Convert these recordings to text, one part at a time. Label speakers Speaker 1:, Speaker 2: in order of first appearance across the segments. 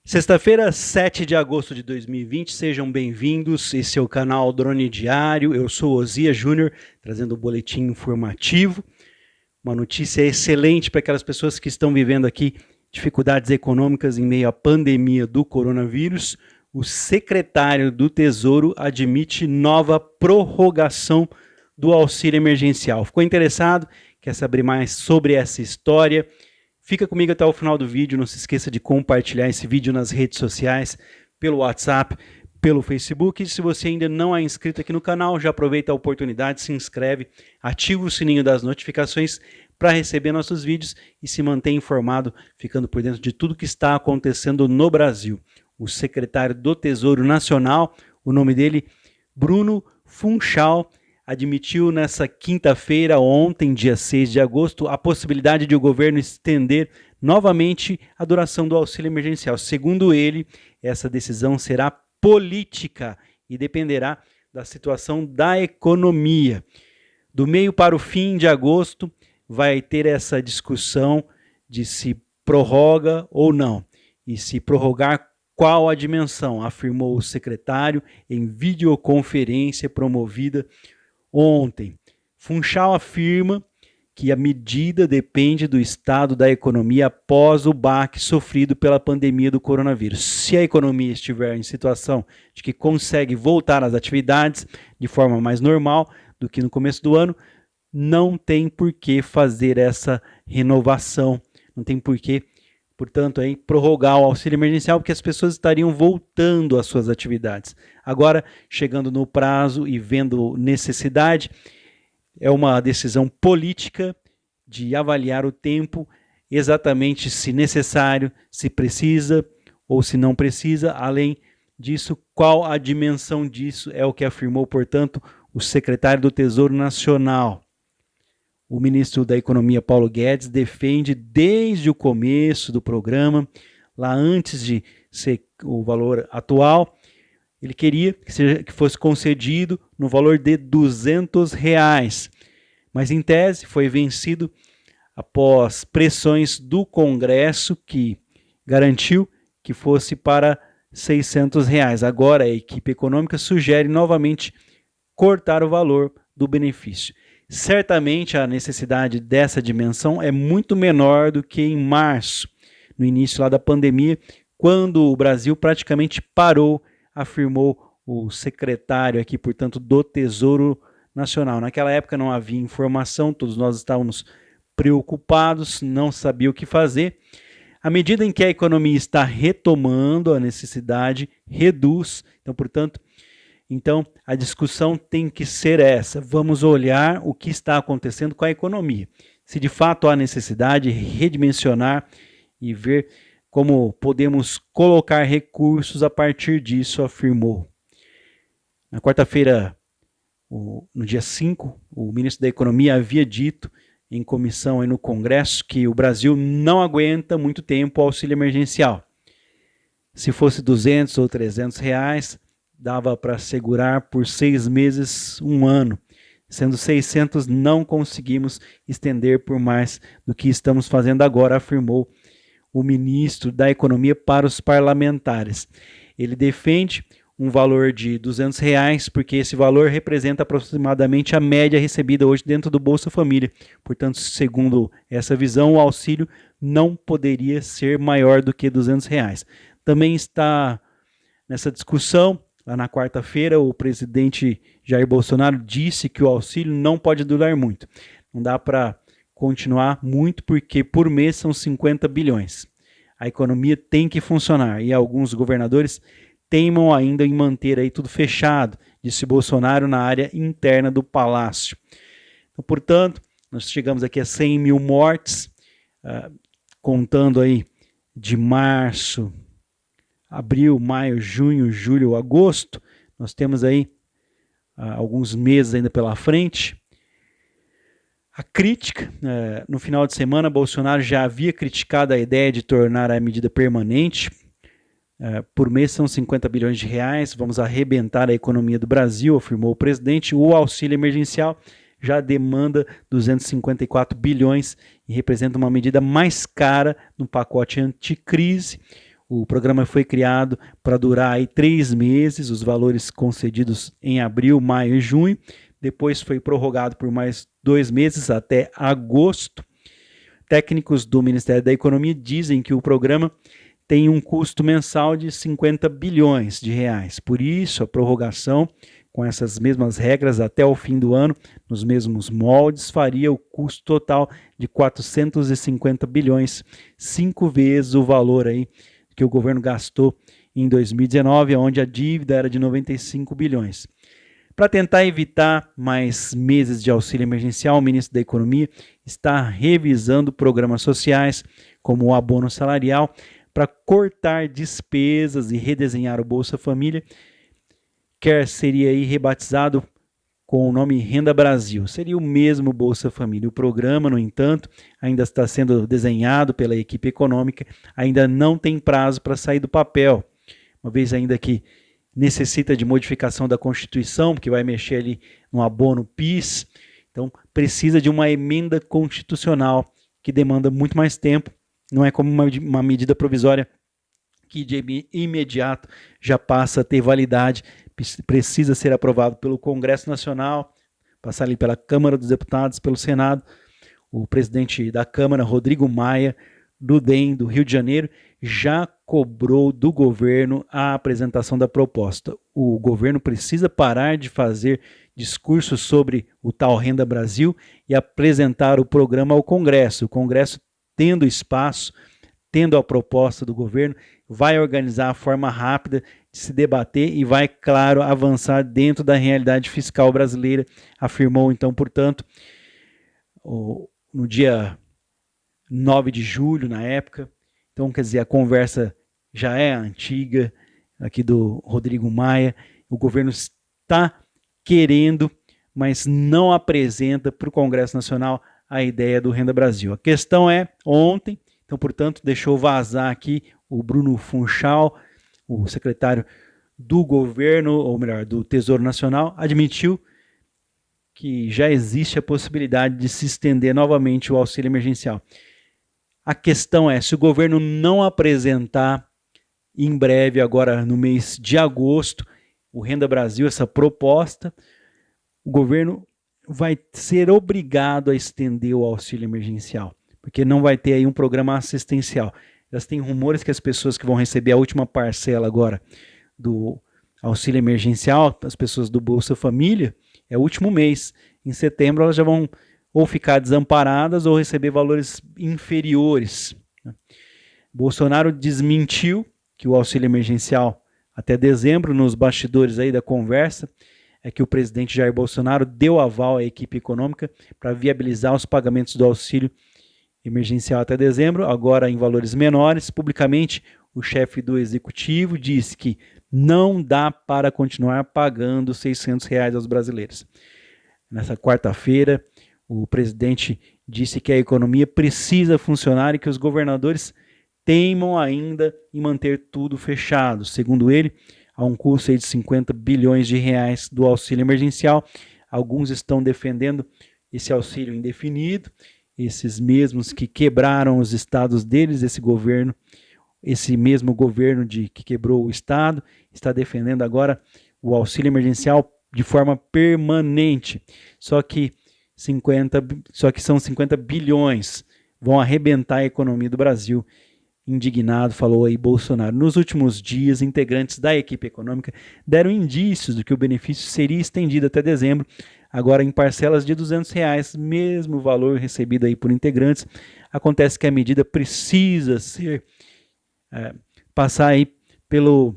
Speaker 1: Sexta-feira, 7 de agosto de 2020, sejam bem-vindos. Esse é o canal Drone Diário. Eu sou Osias Júnior, trazendo o boletim informativo. Uma notícia excelente para aquelas pessoas que estão vivendo aqui dificuldades econômicas em meio à pandemia do coronavírus. O secretário do Tesouro admite nova prorrogação do auxílio emergencial. Ficou interessado? Quer saber mais sobre essa história? Fica comigo até o final do vídeo, não se esqueça de compartilhar esse vídeo nas redes sociais, pelo WhatsApp, pelo Facebook. E se você ainda não é inscrito aqui no canal, já aproveita a oportunidade, se inscreve, ativa o sininho das notificações para receber nossos vídeos e se manter informado, ficando por dentro de tudo que está acontecendo no Brasil. O secretário do Tesouro Nacional, o nome dele, Bruno Funchal, admitiu nessa quinta-feira, ontem, dia 6 de agosto, a possibilidade de o governo estender novamente a duração do auxílio emergencial. Segundo ele, essa decisão será política e dependerá da situação da economia. Do meio para o fim de agosto, vai ter essa discussão de se prorroga ou não. E se prorrogar, qual a dimensão, afirmou o secretário em videoconferência promovida ontem. Funchal afirma que a medida depende do estado da economia após o baque sofrido pela pandemia do coronavírus. Se a economia estiver em situação de que consegue voltar às atividades de forma mais normal do que no começo do ano, não tem por que fazer essa renovação, não tem por que, portanto, aí, prorrogar o auxílio emergencial, porque as pessoas estariam voltando às suas atividades. Agora, chegando no prazo e vendo necessidade, é uma decisão política de avaliar o tempo, exatamente se necessário, se precisa ou se não precisa. Além disso, qual a dimensão disso é o que afirmou, portanto, o secretário do Tesouro Nacional. O ministro da Economia, Paulo Guedes, defende desde o começo do programa, lá antes de ser o valor atual, ele queria que fosse concedido no valor de R$200, mas em tese foi vencido após pressões do Congresso que garantiu que fosse para R$600. Agora a equipe econômica sugere novamente cortar o valor do benefício. Certamente a necessidade dessa dimensão é muito menor do que em março, no início lá da pandemia, quando o Brasil praticamente parou, afirmou o secretário aqui, portanto, do Tesouro Nacional. Naquela época não havia informação, todos nós estávamos preocupados, não sabia o que fazer. À medida em que a economia está retomando, a necessidade reduz, então, a discussão tem que ser essa. Vamos olhar o que está acontecendo com a economia. Se de fato há necessidade, redimensionar e ver como podemos colocar recursos a partir disso, afirmou. Na quarta-feira, no dia 5, o ministro da Economia havia dito em comissão aí no Congresso que o Brasil não aguenta muito tempo o auxílio emergencial. Se fosse R$200 ou R$300, dava para segurar por 6 meses, 1 ano. Sendo 600, não conseguimos estender por mais do que estamos fazendo agora, afirmou o ministro da Economia para os parlamentares. Ele defende um valor de R$200, porque esse valor representa aproximadamente a média recebida hoje dentro do Bolsa Família. Portanto, segundo essa visão, o auxílio não poderia ser maior do que R$200. Também está nessa discussão. Lá na quarta-feira, o presidente Jair Bolsonaro disse que o auxílio não pode durar muito. Não dá para continuar muito, porque por mês são 50 bilhões. A economia tem que funcionar e alguns governadores teimam ainda em manter aí tudo fechado, disse Bolsonaro na área interna do Palácio. Então, portanto, nós chegamos aqui a 100 mil mortes, contando aí de março, abril, maio, junho, julho, agosto, nós temos aí alguns meses ainda pela frente. A crítica, no final de semana, Bolsonaro já havia criticado a ideia de tornar a medida permanente. Por mês são 50 bilhões de reais, vamos arrebentar a economia do Brasil, afirmou o presidente. O auxílio emergencial já demanda 254 bilhões e representa uma medida mais cara no pacote anticrise. O programa foi criado para durar aí 3 meses, os valores concedidos em abril, maio e junho. Depois foi prorrogado por mais 2 meses, até agosto. Técnicos do Ministério da Economia dizem que o programa tem um custo mensal de 50 bilhões de reais. Por isso, a prorrogação, com essas mesmas regras até o fim do ano, nos mesmos moldes, faria o custo total de 450 bilhões, 5 vezes o valor aí que o governo gastou em 2019, onde a dívida era de 95 bilhões. Para tentar evitar mais meses de auxílio emergencial, o ministro da Economia está revisando programas sociais, como o abono salarial, para cortar despesas e redesenhar o Bolsa Família, que seria aí rebatizado com o nome Renda Brasil. Seria o mesmo Bolsa Família. O programa, no entanto, ainda está sendo desenhado pela equipe econômica, ainda não tem prazo para sair do papel, uma vez ainda que necessita de modificação da Constituição, que vai mexer ali no abono PIS, então precisa de uma emenda constitucional que demanda muito mais tempo, não é como uma medida provisória que de imediato já passa a ter validade, precisa ser aprovado pelo Congresso Nacional, passar ali pela Câmara dos Deputados, pelo Senado. O presidente da Câmara, Rodrigo Maia, do DEM, do Rio de Janeiro, já cobrou do governo a apresentação da proposta. O governo precisa parar de fazer discursos sobre o tal Renda Brasil e apresentar o programa ao Congresso. O Congresso, tendo espaço, tendo a proposta do governo, vai organizar a forma rápida de se debater e vai, claro, avançar dentro da realidade fiscal brasileira, afirmou então, portanto, no dia 9 de julho, na época. Então, quer dizer, a conversa já é antiga, aqui do Rodrigo Maia. O governo está querendo, mas não apresenta para o Congresso Nacional a ideia do Renda Brasil. A questão é, ontem, então, portanto, deixou vazar aqui o Bruno Funchal, o secretário do governo, ou melhor, do Tesouro Nacional, admitiu que já existe a possibilidade de se estender novamente o auxílio emergencial. A questão é, se o governo não apresentar em breve, agora no mês de agosto, o Renda Brasil, essa proposta, o governo vai ser obrigado a estender o auxílio emergencial, porque não vai ter aí um programa assistencial. Já tem rumores que as pessoas que vão receber a última parcela agora do auxílio emergencial, as pessoas do Bolsa Família, é o último mês. Em setembro elas já vão ou ficar desamparadas ou receber valores inferiores. Bolsonaro desmentiu que o auxílio emergencial até dezembro, nos bastidores aí da conversa, é que o presidente Jair Bolsonaro deu aval à equipe econômica para viabilizar os pagamentos do auxílio emergencial até dezembro, agora em valores menores. Publicamente, o chefe do executivo disse que não dá para continuar pagando R$600 aos brasileiros. Nessa quarta-feira, o presidente disse que a economia precisa funcionar e que os governadores teimam ainda em manter tudo fechado. Segundo ele, há um custo de 50 bilhões de reais do auxílio emergencial. Alguns estão defendendo esse auxílio indefinido, esses mesmos que quebraram os estados deles, esse mesmo governo que quebrou o estado, está defendendo agora o auxílio emergencial de forma permanente. Só que são 50 bilhões, vão arrebentar a economia do Brasil. Indignado, falou aí Bolsonaro. Nos últimos dias, integrantes da equipe econômica deram indícios de que o benefício seria estendido até dezembro, agora em parcelas de R$200, mesmo valor recebido aí por integrantes. Acontece que a medida precisa passar aí pelo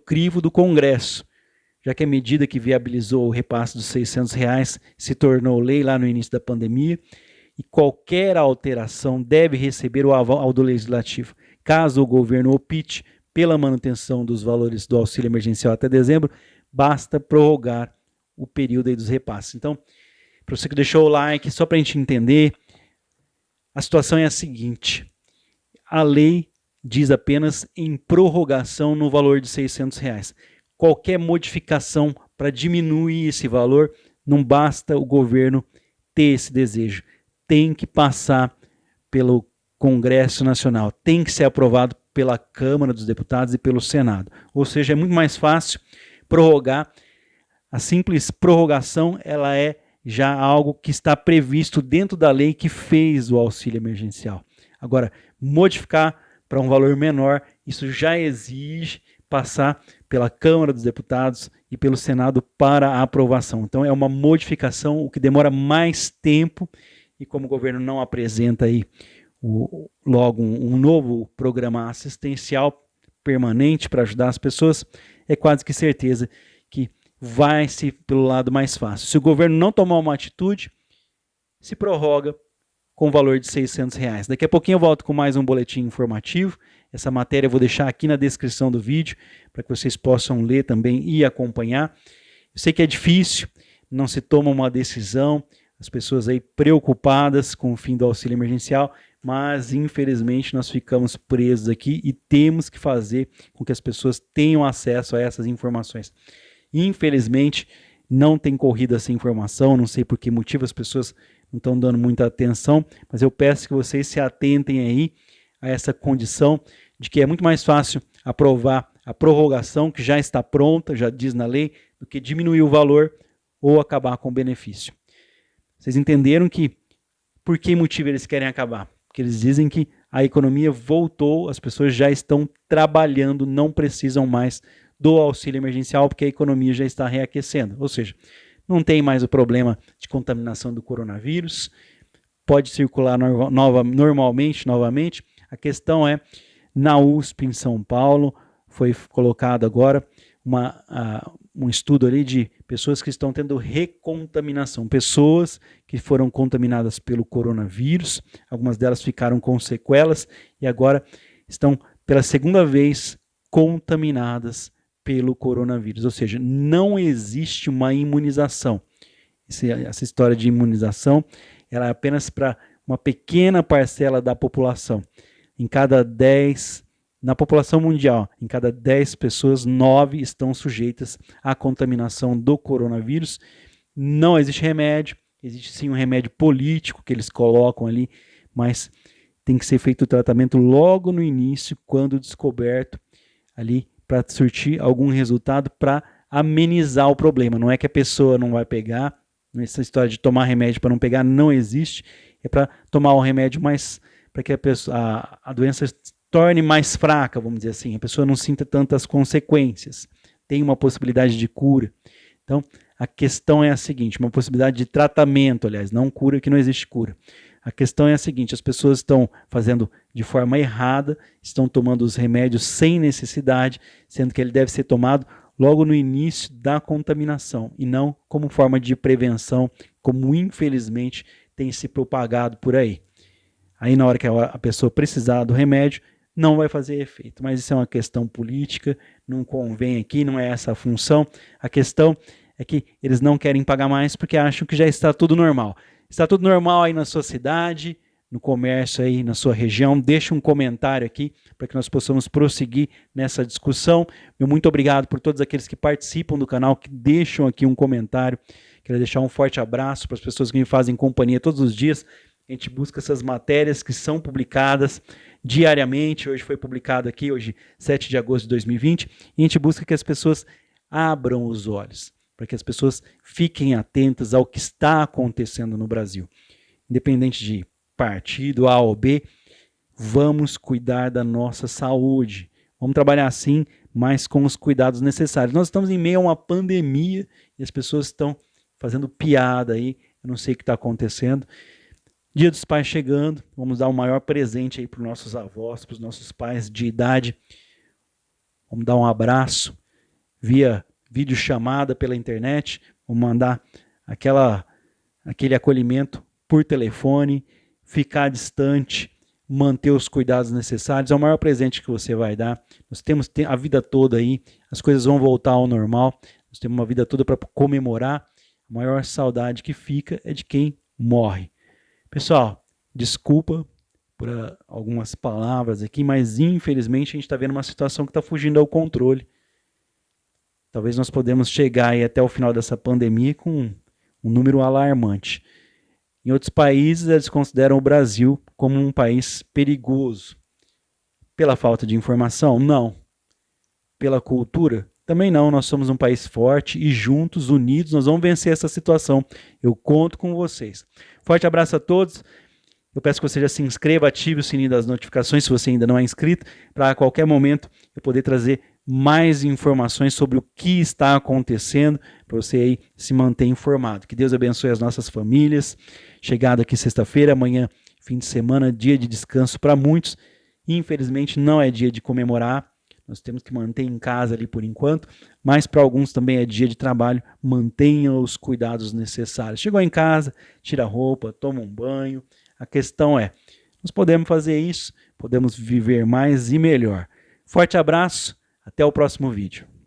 Speaker 1: crivo do Congresso, já que a medida que viabilizou o repasse dos R$600 se tornou lei lá no início da pandemia, e qualquer alteração deve receber o aval do Legislativo. Caso o governo opte pela manutenção dos valores do auxílio emergencial até dezembro, basta prorrogar o período aí dos repasses. Então, para você que deixou o like, só para a gente entender, a situação é a seguinte: a lei diz apenas em prorrogação no valor de R$600. Qualquer modificação para diminuir esse valor, não basta o governo ter esse desejo. Tem que passar pelo Congresso Nacional, tem que ser aprovado pela Câmara dos Deputados e pelo Senado. Ou seja, é muito mais fácil prorrogar. A simples prorrogação, ela é já algo que está previsto dentro da lei que fez o auxílio emergencial. Agora, modificar para um valor menor, isso já exige passar pela Câmara dos Deputados e pelo Senado para a aprovação. Então é uma modificação, o que demora mais tempo, e como o governo não apresenta aí logo um novo programa assistencial permanente para ajudar as pessoas, é quase que certeza que vai-se pelo lado mais fácil. Se o governo não tomar uma atitude, se prorroga com o valor de R$600. Daqui a pouquinho eu volto com mais um boletim informativo. Essa matéria eu vou deixar aqui na descrição do vídeo, para que vocês possam ler também e acompanhar. Eu sei que é difícil, não se toma uma decisão, as pessoas aí preocupadas com o fim do auxílio emergencial, mas infelizmente nós ficamos presos aqui e temos que fazer com que as pessoas tenham acesso a essas informações. Infelizmente não tem corrido essa informação, não sei por que motivo as pessoas não estão dando muita atenção, mas eu peço que vocês se atentem aí a essa condição de que é muito mais fácil aprovar a prorrogação, que já está pronta, já diz na lei, do que diminuir o valor ou acabar com o benefício. Vocês entenderam que por que motivo eles querem acabar? Porque eles dizem que a economia voltou, as pessoas já estão trabalhando, não precisam mais do auxílio emergencial, porque a economia já está reaquecendo. Ou seja, não tem mais o problema de contaminação do coronavírus, pode circular normalmente, novamente. A questão é, na USP em São Paulo, foi colocado agora um estudo ali de pessoas que estão tendo recontaminação, pessoas que foram contaminadas pelo coronavírus, algumas delas ficaram com sequelas e agora estão pela segunda vez contaminadas pelo coronavírus, ou seja, não existe uma imunização. Essa história de imunização, ela é apenas para uma pequena parcela da população. Na população mundial, em cada 10 pessoas, 9 estão sujeitas à contaminação do coronavírus. Não existe remédio, existe sim um remédio político que eles colocam ali, mas tem que ser feito o tratamento logo no início, quando descoberto, ali para surtir algum resultado, para amenizar o problema. Não é que a pessoa não vai pegar, essa história de tomar remédio para não pegar não existe, é para tomar o remédio mais, para que a doença torne mais fraca, vamos dizer assim, a pessoa não sinta tantas consequências, tem uma possibilidade de cura. Então, a questão é a seguinte, uma possibilidade de tratamento, aliás, não cura, que não existe cura. A questão é a seguinte, as pessoas estão fazendo de forma errada, estão tomando os remédios sem necessidade, sendo que ele deve ser tomado logo no início da contaminação, e não como forma de prevenção, como infelizmente tem se propagado por aí. Aí na hora que a pessoa precisar do remédio, não vai fazer efeito, mas isso é uma questão política, não convém aqui, não é essa a função. A questão é que eles não querem pagar mais porque acham que já está tudo normal. Está tudo normal aí na sua cidade, no comércio aí na sua região? Deixa um comentário aqui para que nós possamos prosseguir nessa discussão. Meu muito obrigado por todos aqueles que participam do canal, que deixam aqui um comentário. Quero deixar um forte abraço para as pessoas que me fazem companhia todos os dias. A gente busca essas matérias que são publicadas diariamente. Hoje foi publicado aqui, hoje 7 de agosto de 2020, e a gente busca que as pessoas abram os olhos, para que as pessoas fiquem atentas ao que está acontecendo no Brasil. Independente de partido A ou B, vamos cuidar da nossa saúde. Vamos trabalhar assim, mas com os cuidados necessários. Nós estamos em meio a uma pandemia e as pessoas estão fazendo piada aí, eu não sei o que está acontecendo. Dia dos Pais chegando, vamos dar o maior presente aí para os nossos avós, para os nossos pais de idade. Vamos dar um abraço via videochamada pela internet, vamos mandar aquele acolhimento por telefone, ficar distante, manter os cuidados necessários, é o maior presente que você vai dar. Nós temos a vida toda aí, as coisas vão voltar ao normal, nós temos uma vida toda para comemorar. A maior saudade que fica é de quem morre. Pessoal, desculpa por algumas palavras aqui, mas infelizmente a gente está vendo uma situação que está fugindo ao controle. Talvez nós podemos chegar aí até o final dessa pandemia com um número alarmante. Em outros países, eles consideram o Brasil como um país perigoso. Pela falta de informação? Não. Pela cultura? Também não. Nós somos um país forte e juntos, unidos, nós vamos vencer essa situação. Eu conto com vocês. Forte abraço a todos. Eu peço que você já se inscreva, ative o sininho das notificações se você ainda não é inscrito, para a qualquer momento eu poder trazer mais informações sobre o que está acontecendo, para você aí se manter informado. Que Deus abençoe as nossas famílias. Chegado aqui sexta-feira, amanhã, fim de semana, dia de descanso para muitos. Infelizmente não é dia de comemorar, nós temos que manter em casa ali por enquanto, mas para alguns também é dia de trabalho, mantenham os cuidados necessários. Chegou em casa, tira a roupa, toma um banho. A questão é, nós podemos fazer isso, podemos viver mais e melhor. Forte abraço, até o próximo vídeo.